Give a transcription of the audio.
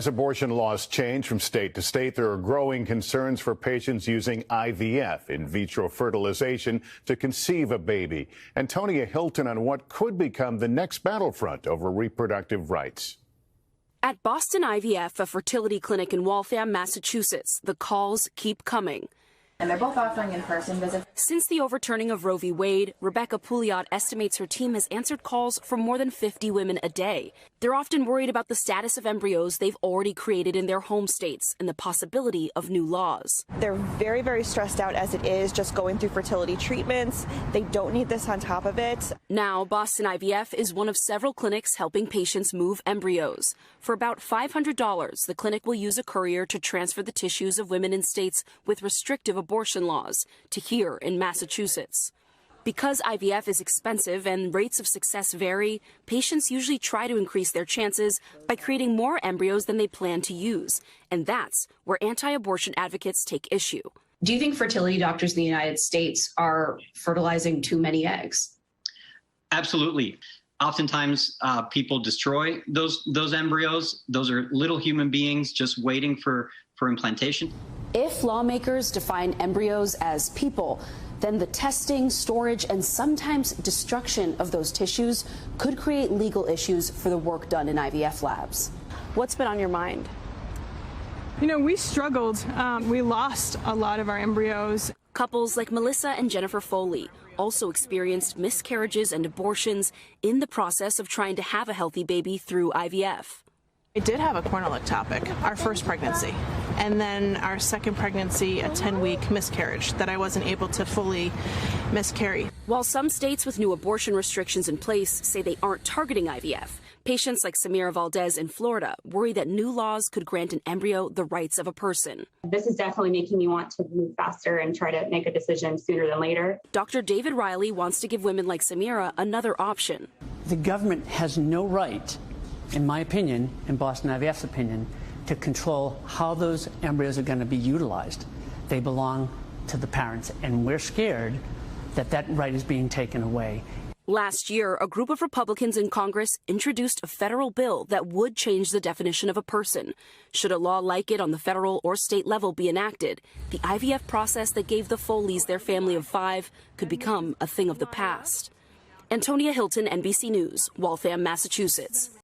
As abortion laws change from state to state, there are growing concerns for patients using IVF, in vitro fertilization, to conceive a baby. Antonia Hilton on what could become the next battlefront over reproductive rights. At Boston IVF, a fertility clinic in Waltham, Massachusetts, the calls keep coming. And they're both offering in-person visits. Since the overturning of Roe v. Wade, Rebecca Pouliot estimates her team has answered calls from more than 50 women a day. They're often worried about the status of embryos they've already created in their home states and the possibility of new laws. They're very, very stressed out as it is, just going through fertility treatments. They don't need this on top of it. Now, Boston IVF is one of several clinics helping patients move embryos. For about $500, the clinic will use a courier to transfer the tissues of women in states with restrictive abortion laws to here in Massachusetts. Because IVF is expensive and rates of success vary, patients usually try to increase their chances by creating more embryos than they plan to use. And that's where anti-abortion advocates take issue. Do you think fertility doctors in the United States are fertilizing too many eggs? Absolutely. Oftentimes, people destroy those embryos. Those are little human beings just waiting for implantation. If lawmakers define embryos as people, then the testing, storage, and sometimes destruction of those tissues could create legal issues for the work done in IVF labs. What's been on your mind? You know, we struggled. We lost a lot of our embryos. Couples like Melissa and Jennifer Foley also experienced miscarriages and abortions in the process of trying to have a healthy baby through IVF. I did have a corneal ectopic, our first pregnancy, and then our second pregnancy, a 10-week miscarriage that I wasn't able to fully miscarry. While some states with new abortion restrictions in place say they aren't targeting IVF, patients like Samira Valdez in Florida worry that new laws could grant an embryo the rights of a person. This is definitely making me want to move faster and try to make a decision sooner than later. Dr. David Ryley wants to give women like Samira another option. The government has no right, in my opinion, in Boston IVF's opinion, to control how those embryos are going to be utilized. They belong to the parents, and we're scared that that right is being taken away. Last year, a group of Republicans in Congress introduced a federal bill that would change the definition of a person. Should a law like it on the federal or state level be enacted, the IVF process that gave the Foleys their family of 5 could become a thing of the past. Antonia Hilton, NBC News, Waltham, Massachusetts.